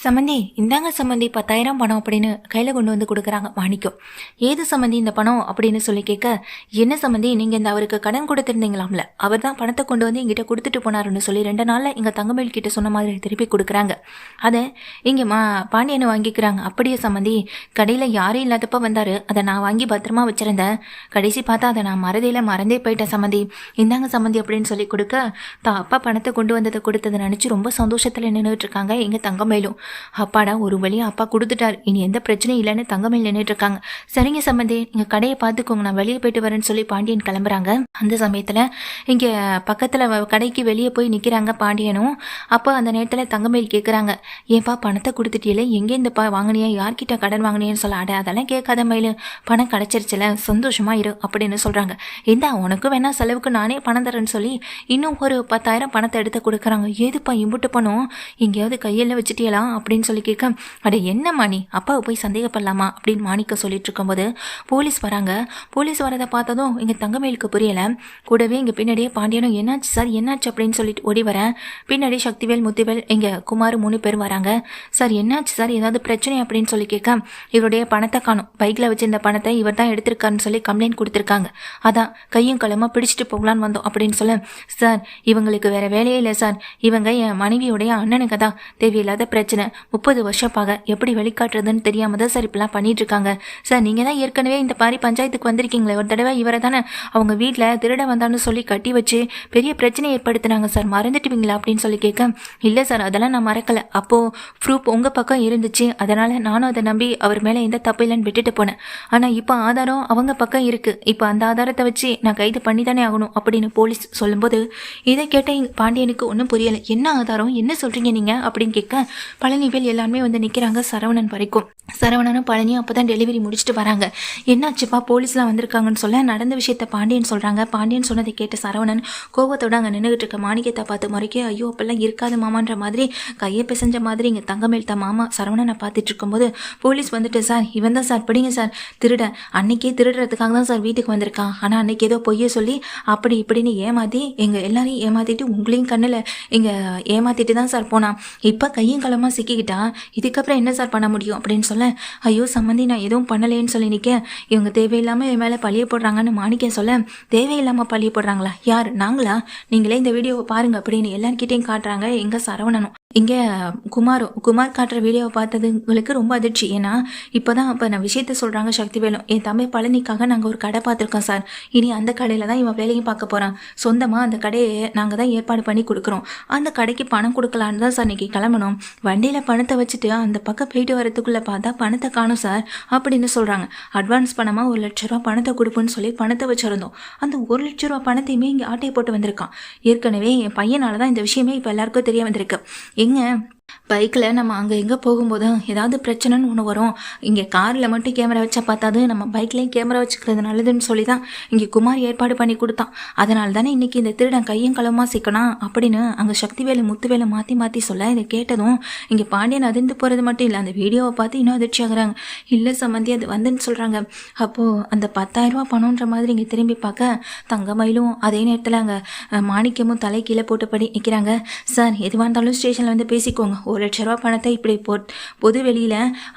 சம்மந்தி இந்தாங்க சம்மந்தி 10,000 பணம் அப்படின்னு கையில் கொண்டு வந்து கொடுக்குறாங்க மாணிக்கம். ஏது சம்மந்தி இந்த பணம் அப்படின்னு சொல்லி கேட்க, என்ன சம்மந்தி நீங்கள் இந்த அவருக்கு கடன் கொடுத்துருந்தீங்களாம்ல, அவர் தான் பணத்தை கொண்டு வந்து எங்கிட்ட கொடுத்துட்டு போனாருன்னு சொல்லி 2 நாளில் எங்கள் தங்கமேல் கிட்ட சொன்ன மாதிரி திருப்பி கொடுக்குறாங்க. அதை இங்கே பாண்டியனை வாங்கிக்கிறாங்க. அப்படியே சம்மந்தி, கடையில் யாரும் இல்லாதப்ப வந்தார், அதை நான் வாங்கி பத்திரமா வச்சுருந்தேன். கடைசி பார்த்தா அதை நான் மறந்தே போயிட்டேன் சம்மந்தி. இந்தாங்க சம்மந்தி அப்படின்னு சொல்லி கொடுக்க, அப்பா பணத்தை கொண்டு வந்ததை கொடுத்ததை நினச்சி ரொம்ப சந்தோஷத்தில் நின்றுட்டு இருக்காங்க எங்கள் தங்கமேலும். அப்பாடா ஒரு வழியாக அப்பா கொடுத்துட்டார், இனி எந்த பிரச்சனையும் இல்லைன்னு தங்கமேல் நின்றுட்டு இருக்காங்க. சரிங்க சம்பந்தி, நீங்கள் கடையை பார்த்துக்கோங்க, நான் வெளியே போயிட்டு வரேன்னு சொல்லி பாண்டியன் கிளம்புறாங்க. அந்த சமயத்தில் இங்கே பக்கத்தில் கடைக்கு வெளியே போய் நிற்கிறாங்க பாண்டியனும். அப்போ அந்த நேரத்தில் தங்கமேல் கேட்குறாங்க, ஏன்பா பணத்தை கொடுத்துட்டியில, எங்கே இந்த வாங்கினியா, யார்கிட்ட கடன் வாங்கினேன்னு சொல்ல. அதெல்லாம் கேட்காத மயில், பணம் கிடச்சிருச்சுல, சந்தோஷமா இரு அப்படின்னு சொல்கிறாங்க. இந்தா உனக்கு வேணா செலவுக்கு நானே பணம் தரேன்னு சொல்லி இன்னும் ஒரு 10,000 பணத்தை எடுத்து கொடுக்குறாங்க. ஏதுப்பா இம்புட்டு பணம் எங்கேயாவது கையில் வச்சுட்டியலாம் அப்படின்னு சொல்லி கேட்க, அட என்ன மாணி, அப்பாவை போய் சந்தேகப்படலாமா அப்படின்னு மாணிக்க சொல்லிட்டு இருக்கும்போது போலீஸ் வராங்க. போலீஸ் வரதை பார்த்ததும் எங்கள் தங்கமேலுக்கு புரியலை. கூடவே இங்கே பின்னாடியே பாண்டியனும் என்னாச்சு சார் என்னாச்சு அப்படின்னு சொல்லிட்டு ஓடி வரேன். பின்னாடி சக்திவேல் முத்துவேல் எங்கள் குமார் 3 பேர் வராங்க. சார் என்னாச்சு சார், ஏதாவது பிரச்சனை அப்படின்னு சொல்லி கேட்க, இவருடைய பணத்தை காணும், பைக்கில் வச்சிருந்த பணத்தை இவர் தான் எடுத்திருக்காருன்னு சொல்லி கம்ப்ளைண்ட் கொடுத்துருக்காங்க. அதான் கையும் களமாக பிடிச்சிட்டு போகலான்னு வந்தோம் அப்படின்னு சொல்ல, சார் இவங்களுக்கு வேற வேலையே இல்லை சார், இவங்க என் மனைவியுடைய அண்ணனுக்கு தான் தேவையில்லாத பிரச்சனை, 30 வருஷப்பாக எப்படி வெளிக்காட்டுறதுன்னு தெரியாம தான் சார் இப்பெல்லாம் பண்ணிட்டு இருக்காங்க. சார் நீங்கள் தான் ஏற்கனவே இந்த மாதிரி பஞ்சாயத்துக்கு வந்திருக்கீங்களே, ஒரு தடவை இவரை தானே அவங்க வீட்டில் திருட வந்தான்னு சொல்லி கட்டி வச்சு பெரிய பிரச்சனை ஏற்படுத்தினாங்க சார், மறந்துட்டுவீங்களா அப்படின்னு சொல்லி கேட்க, இல்லை சார் அதெல்லாம் நான் மறக்கலை, அப்போது ப்ரூஃப் உங்கள் பக்கம் இருந்துச்சு, அதனால் நானும் அதை நம்பி அவர் மேலே எந்த தப்பு இல்லைன்னு விட்டுட்டு போனேன். ஆனால் இப்போ ஆதாரம் அவங்க பக்கம் இருக்குது, இப்போ அந்த ஆதாரத்தை வச்சு நான் கைது பண்ணி தானே ஆகணும் அப்படின்னு போலீஸ் சொல்லும்போது, இதை கேட்ட பாண்டியனுக்கு ஒன்றும் புரியலை. என்ன ஆதாரம், என்ன சொல்கிறீங்க நீங்கள் அப்படின்னு கேட்க, பழனிவேல் எல்லாருமே வந்து நிற்கிறாங்க, சரவணன் வரைக்கும். சரவணனும் பழனியும் அப்போ தான் டெலிவரி முடிச்சுட்டு வராங்க. என்னாச்சுப்பா போலீஸ்லாம் வந்திருக்காங்கன்னு சொல்ல, நடந்த விஷயத்த பாண்டியன் சொல்கிறாங்க. பாண்டியன் சொன்னதை கேட்ட சரவணன் கோவத்தோடு அங்கே நின்றுகிட்டு இருக்க மாணிக்கத்தை பார்த்து முறைக்க, ஐயோ அப்பெல்லாம் இருக்காது மாமான்ற மாதிரி கையை பிசைஞ்ச மாதிரி இங்கே தங்கமேல் தான் மாமா சரவணனை பார்த்துட்டு இருக்கும்போது போலீஸ் வந்துட்டு, சார் இவன் தான் சார் பிடிங்க சார், திருட அன்னைக்கே திருடுறதுக்காக தான் சார் வீட்டுக்கு வந்திருக்கான், ஆனால் அன்னைக்கு ஏதோ பொய்ய சொல்லி அப்படி இப்படின்னு ஏமாற்றி எங்கள் எல்லாரையும் ஏமாற்றிட்டு உங்களையும் கண்ணில் இங்கே ஏமாற்றிட்டு தான் சார் போனான், இப்போ கையும் களமாக சிக்கிக்கிட்டா, இதுக்கப்புறம் என்ன சார் பண்ண முடியும் அப்படின்னு சொல்ல, ஐயோ சம்மந்தி நான் எதுவும் பண்ணலேன்னு சொல்லி நிற்க, இவங்க தேவையில்லாமல் என் மேலே பழிய போடுறாங்கன்னு மாணிக்க சொல்ல, தேவையில்லாமல் பழிய போடுறாங்களா, யார் நாங்களா, நீங்களே இந்த வீடியோவை பாருங்க அப்படின்னு எல்லார்கிட்டையும் காட்டுறாங்க. எங்க சரவணனும் இங்கே குமார் காட்டுற வீடியோவை பார்த்ததுங்களுக்கு ரொம்ப அதிர்ச்சி. ஏன்னா இப்போ நான் விஷயத்த சொல்கிறாங்க சக்திவேலும், என் தம்பி பழனிக்காக நாங்கள் ஒரு கடை பார்த்துருக்கோம் சார், இனி அந்த கடையில் தான் இவன் வேலையும் பார்க்க போகிறான், சொந்தமாக அந்த கடையை நாங்கள் தான் ஏற்பாடு பண்ணி கொடுக்குறோம், அந்த கடைக்கு பணம் கொடுக்கலான்னு தான் சார் இன்றைக்கி கிளம்பணும், வண்டியில் பணத்தை வச்சுட்டு அந்த பக்கம் போயிட்டு வரதுக்குள்ளே பார்த்தா பணத்தை காணும் சார் அப்படின்னு சொல்கிறாங்க. அட்வான்ஸ் பணமாக 1 லட்ச ரூபா பணத்தை கொடுப்புன்னு சொல்லி பணத்தை வச்சுருந்தோம், அந்த 1 லட்ச ரூபா பணத்தையுமே இங்கே ஆட்டையை போட்டு வந்திருக்கான். ஏற்கனவே என் பையனால தான் இந்த விஷயமே இப்போ எல்லாருக்கும் தெரிய வந்திருக்கு. எங்க பைக்கில் நம்ம அங்கே எங்கே போகும்போது ஏதாவது பிரச்சனைன்னு ஒன்று வரும், இங்கே காரில் மட்டும் கேமரா வச்சா பார்த்தாது, நம்ம பைக்லேயும் கேமரா வச்சுக்கிறது நல்லதுன்னு சொல்லி தான் இங்கே குமார் ஏற்பாடு பண்ணி கொடுத்தான், அதனால தானே இன்றைக்கி இந்த திருடன் கையும் களமாக சிக்கணும் அப்படின்னு அங்கே சக்திவேலு முத்துவேலு மாற்றி சொல்ல, இதை கேட்டதும் இங்கே பாண்டியன் அதிர்ந்து போகிறது மட்டும் இல்லை, அந்த வீடியோவை பார்த்து இன்னும் அதிர்ச்சி ஆகுறாங்க. இல்லை சம்மந்தி அது வந்துன்னு சொல்கிறாங்க. அப்போது அந்த 10,000 ரூபா பணம்ன்ற மாதிரி இங்கே திரும்பி பார்க்க தங்கமயிலும் அதே நேரத்தில் அங்கே மாணிக்கமும் தலை கீழே போட்டபடி நிற்கிறாங்க. சார் எதுவாக இருந்தாலும் ஸ்டேஷனில் வந்து பேசிக்கோங்க, 1 லட்ச ரூபா பணத்தை இப்படி பொது வெளியில்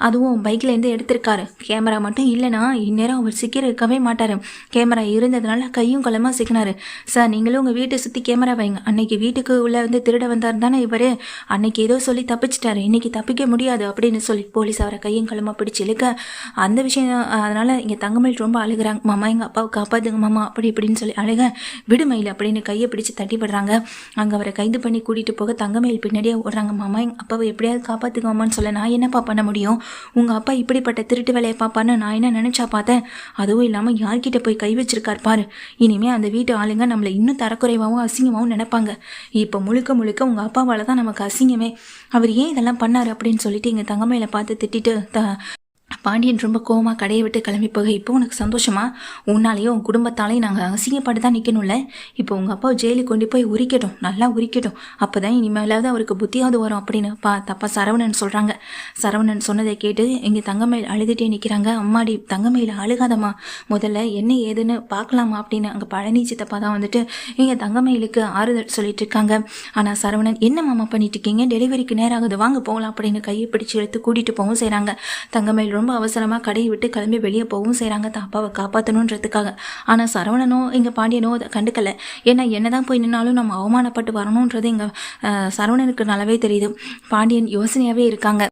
அதுவும் பைக்கில் இருந்து எடுத்திருக்காரு, கேமரா மட்டும் இல்லைன்னா இந்நேரம் அவர் சிக்கிருக்கவே மாட்டார், கேமரா இருந்ததுனால கையும் களமாக சிக்கினார். சார் நீங்களும் உங்கள் வீட்டை சுற்றி கேமரா வைங்க, அன்னைக்கு வீட்டுக்கு உள்ளே வந்து திருட வந்தார் தானே இவர், அன்னைக்கு ஏதோ சொல்லி தப்பிச்சிட்டாரு, இன்னைக்கு தப்பிக்க முடியாது அப்படின்னு சொல்லி போலீஸ் அவரை கையும் களமாக பிடிச்சி இழுக்க, அந்த விஷயம் அதனால் இங்கே தங்கமயில் ரொம்ப அழுகிறாங்க. மாமா எங்கள் அப்பாவை காப்பாற்றுங்க மாமா அப்படி இப்படின்னு சொல்லி அழுக, விடுமயில் அப்படின்னு கையை பிடிச்சி தட்டி விடுறாங்க. அங்கே அவரை கைது பண்ணி கூட்டிகிட்டு போக தங்கமயில் பின்னாடியே ஓடுறாங்க. மாமா எங்கள் அப்பாவை எப்படியாவது காப்பாற்றுக்கோமான்னு சொல்ல, நான் என்னப்பா பண்ண முடியும், உங்கள் அப்பா இப்படிப்பட்ட திருட்டு வேலையை பாப்பான்னு நான் என்ன நினச்சா பார்த்தேன், அதுவும் இல்லாமல் யார்கிட்ட போய் கை வச்சிருக்கார் பாரு, இனிமேல் அந்த வீட்டு ஆளுங்க நம்மளை இன்னும் தரக்குறைவாகவும் அசிங்கமாகவும் நினைப்பாங்க, இப்போ முழுக்க உங்கள் அப்பாவால் தான் நமக்கு அசிங்கமே, அவர் ஏன் இதெல்லாம் பண்ணார் அப்படின்னு சொல்லிட்டு எங்கள் தங்கமையில பார்த்து திட்டிட்டு பாண்டியன் ரொம்ப கோவமாக கடையை விட்டு கிளம்பி போக, இப்போ உனக்கு சந்தோஷமா? உன்னாலேயும் உன் குடும்பத்தாலேயும் நாங்கள் அசிங்கப்பட்டு தான் நிற்கணும்ல. இப்போ உங்கள் அப்பா ஜெயிலுக்கு கொண்டு போய் உரிக்கட்டும், நல்லா உரிக்கட்டும். அப்போ தான் இனிமேலாவது அவருக்கு புத்தியாவது வரும் அப்படின்னு தப்பா சரவணன் சொல்கிறாங்க. சரவணன் சொன்னதை கேட்டு இங்கே தங்கமயில் அழுதுகிட்டே நிற்கிறாங்க. அம்மாடி தங்கமயில் அழுகாதம்மா, முதல்ல என்ன ஏதுன்னு பார்க்கலாமா அப்படின்னு அங்கே பழனி சித்தப்பா தான் வந்துட்டு இங்கே தங்கமயிலுக்கு ஆறுதல் சொல்லிட்டு இருக்காங்க. ஆனால் சரவணன் என்ன மாமா பண்ணிட்டு இருக்கீங்க, டெலிவரிக்கு நேரம் ஆகுது, வாங்க போகலாம் அப்படின்னு கையை பிடிச்சி எடுத்து கூட்டிகிட்டு போகவும் செய்கிறாங்க. தங்கமயில் ரொம்ப அவசரமாக கடையை விட்டு கிளம்பி வெளியே போகவும் செய்கிறாங்க, அப்பாவை காப்பாற்றணுன்றதுக்காக. ஆனால் சரவணனோ இங்கே பாண்டியனோ அதை கண்டுக்கலை. ஏன்னா என்னதான் போய் நின்னாலும் நம்ம அவமானப்பட்டு வரணுன்றது இங்கே சரவணனுக்கு நல்லாவே தெரியுது. பாண்டியன் யோசனையாகவே இருக்காங்க.